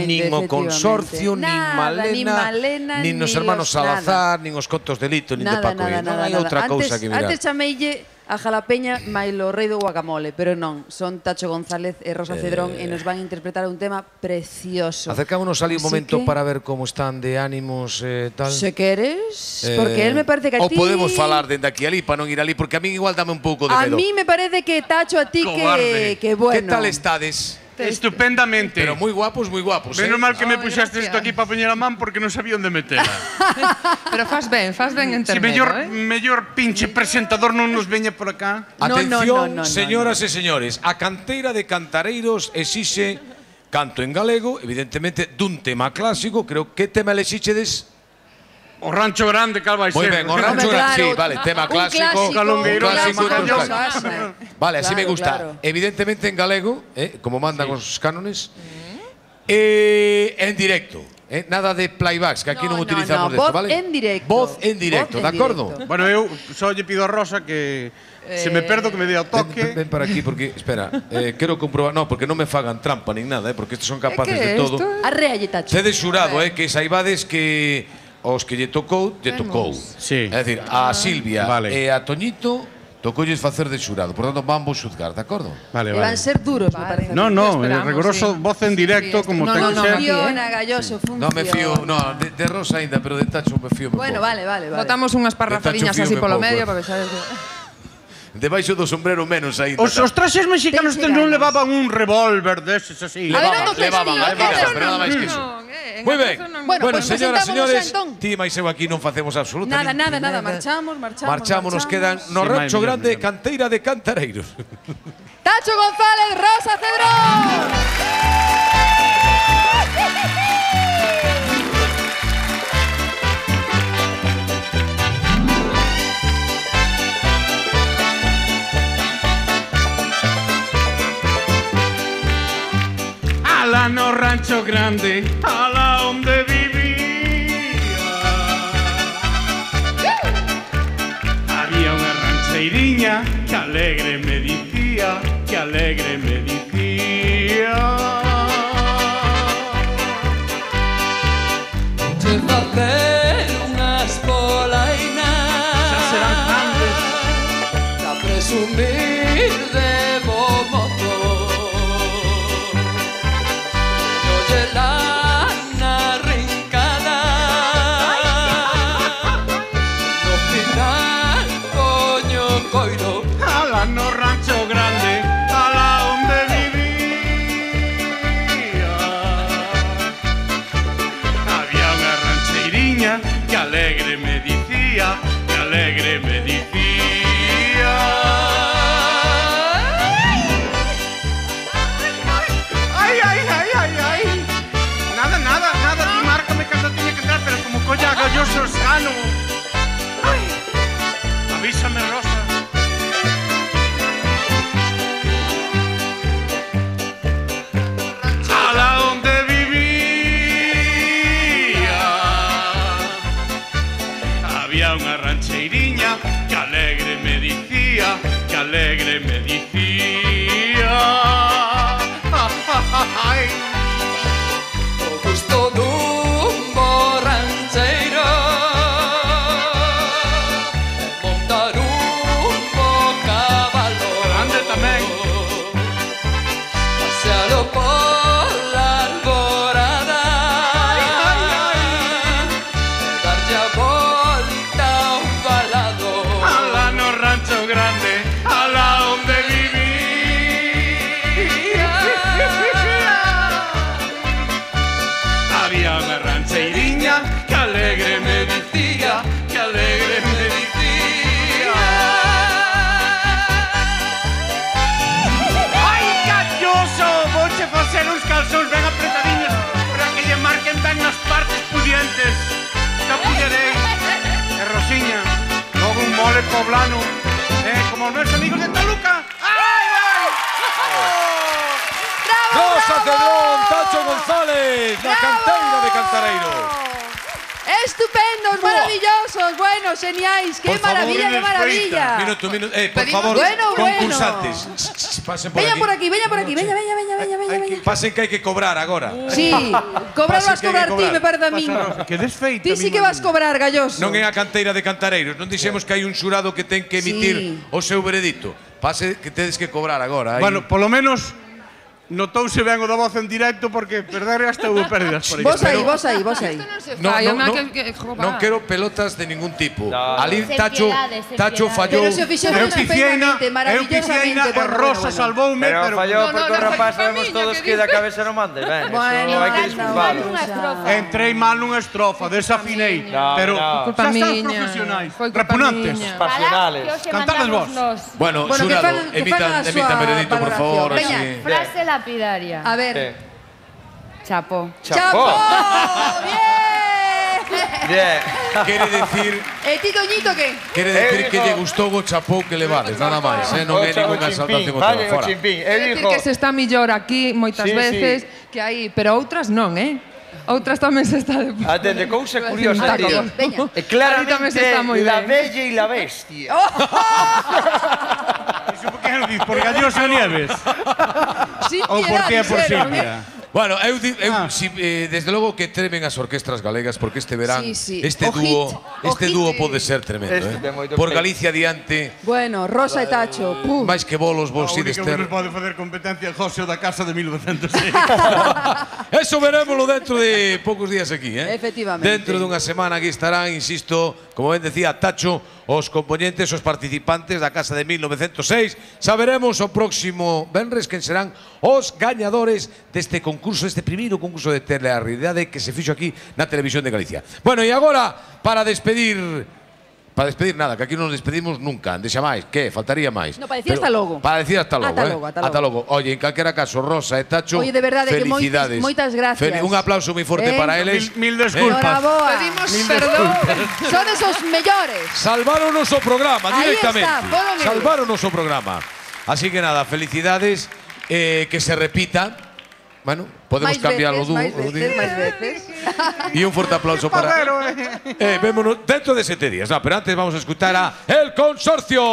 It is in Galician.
nin o Consorcio, nin Malena, nin os hermanos Salazar, nin os contos de Lito, nin de Paco. Non hai outra cousa que mirar. Antes chameille a Jalapeña mailo rei do guacamole, pero non, son Tacho González e Rosa Cedrón e nos van a interpretar un tema precioso. Acercámonos ali un momento para ver como están de ánimos e tal. Se queres, porque él me parece que a ti... Ou podemos falar dende aquí ali para non ir ali, porque a mí igual dame un pouco de medo. A mí me parece que Tacho a ti que bueno. Que tal estades? Estupendamente. Pero moi guapos, Menos mal que me puxaste isto aquí para poñer a man porque non sabía onde metela. Pero faz ben en Si mellor pinche presentador non nos veña por acá. Atención, señoras e señores, a canteira de Cantareiros exixe canto en galego, evidentemente dun tema clásico. Creo que tema elexíxedes? O Rancho Grande, cal vai ser? Moi ben, o Rancho Grande, sí, vale, tema clásico. Un clásico. Vale, así me gusta. Evidentemente en galego, como mandan os cánones. En directo. Nada de playbacks, que aquí non utilizamos desto, vale? Voz en directo. Voz en directo, de acordo? Bueno, eu só lle pido a Rosa que se me perdo que me dé o toque. Ven para aquí porque, espera, quero comprobar, no, porque non me fagan trampa nin nada, porque estes son capaces de todo. Arréalle, Tacho. Cedes xurado, que saibades que os que lle tocou, Sí. É dicir, a Silvia e a Toñito tocoulles facer de xurado, por tanto van vos xuzgar, de acordo? Vale. Van ser duros, me parece. No, rigoroso voz en directo como ten que ser. Funciona, Galloso, funciona. Non me fío, de Rosa ainda, pero de Tacho me fío. Bueno, vale. Botamos unhas parrafadiñas así polo medio para que sabes que... Debaixo do sombrero menos aí. Os traxes mexicanos non levaban un revólver deses así. Levaban, pero nada máis que iso. Moi ben. Bueno, señoras, señores, ti máis eu aquí non facemos absolutamente nada, marchamos. Marchamos, quedan no Rancho Grande, canteira de Cantareiros. Tacho González, Rosa Cedrón. Ala no Rancho Grande, ala onde vivía. Había unha rancheiriña que alegre me dicía, Che facer unhas polainas, xa serán grandes, a presumir de bo mozo. Na rincada, no final coño coiro. Ala no Rancho Grande, ala onde vivía. Había unha rancheiriña que alegre me dicía, Nada, ti márcame cando tiña que entrar, pero como colla Galloso Sano. Avísame, Rosa. Ala onde vivía. Había unha rancheiriña que alegre me dicía, O gusto dun bo rancheiro, montar un bo cabalo. Grande tamén. Pasealo pola alborada, darlle a volta a un balado. Ala no Rancho Grande, ala onde vivía. Había unha rancheiriña que alegre me dicía, Ai, Galloso, vouche facer uns calzóns ben apretadiños para que lle marquen ben nas partes pudientes. Xa pullerei. E Rosiña, logo un mole poblano, como os meus amigos de Toluca. Ai! Rosa Cedrón, Tacho González, na canteira de Cantareiros. Es tu estupendos, maravillosos, bueno, geniais, qué Por favor, maravilla, qué maravilla. Minuto. Por favor, Bueno, concursantes. Pasen por Veña aquí. por aquí, veña por aquí, veña. Pasen que hai que cobrar agora. Sí, cobrar vas Pasen que hai cobrar que ti, cobrar. me parece a min. Que desfeita. Ti sí que vas cobrar, galloso. Non é a canteira de cantareiros. Non dixemos que hai un xurado que ten que emitir Sí. o seu veredicto. Pase que tedes que cobrar agora. Bueno, polo menos notouse ben o da voz en directo porque perder hasta hubo pérdidas por aí. Vos aí. Isto non se fai, non quero pelotas de ningún tipo. No. Ali Tacho fallou. Pero se o fixeron estupendamente, maravillosamente. Rosa salvoume, Pero pero fallou No, porque o no, rapaz fue sabemos Camiña todos que que da dice. cabeza non manda. Ben, Bueno, eso hai que anda, disculpalo. entrei mal nunha estrofa, desafinei. No, Pero no. Culpa xa estamos miña. profesionais, Foi culpa repugnantes. miña. Pasionales. Cantades vos. Bueno, Bueno, xurado, que fan a súa emita veredicto, por favor. valoración. así. Veña. Frase lapidaria. A ver. Sí. Chapo. ¡Chapo! ¡Bien! Bien. Quere decir Ti, Toñito, que? que lle gustou o chapou que levades, nada máis, non é ninguna exaltación contra Vale, o fora. chimpín. É dicir que se está millor aquí moitas Sí, veces que aí, pero outras non, Outras tamén se está de... Atende, cousa curiosa, Taco. tío. Veña. E Ahí tamén se está moi la ben. bella y la bestia. Iso por que non dis? Por Galloso e Nieves? Sin Ou por ti é por dixeron, Silvia? Bueno, desde logo que tremen as orquestras galegas porque este verán Sí. este Ojit, dúo ojite. pode ser tremendo, Este ten moito Por peito. Galicia adiante, Bueno, Rosa e Tacho. máis que bolos vos O ides único que ter. nos pode facer competencia é José da Casa de 1906. Eso verémoslo dentro de poucos días aquí, Efectivamente. Dentro dunha semana aquí estarán, insisto, como ben decía Tacho, os componentes, os participantes da Casa de 1906. Saberemos o próximo venres quen serán os gañadores deste concurso, este primeiro concurso de telerealidade que se fixo aquí na Televisión de Galicia. Bueno, e agora, para despedir nada, que aquí non nos despedimos nunca, deixa máis, que faltaría máis. No, para decir hasta logo. Para decir hasta logo, Ata logo, ata logo. Ata logo. Oye, en calquera caso, Rosa e Tacho, Oye, de verdade, que felicidades. moitas gracias. Un aplauso moi forte para eles. Mil desculpas. Enhoraboa. Pedimos perdón. Son esos mellores. Salvaron o programa Ahí directamente. está, foron eles. Salvaron o programa. Así que nada, felicidades, que se repita. Bueno, podemos cambiar o dúo. Máis veces. Y un fuerte aplauso para... Vémonos dentro de 7 días. No, pero antes vamos a escuchar a El Consorcio.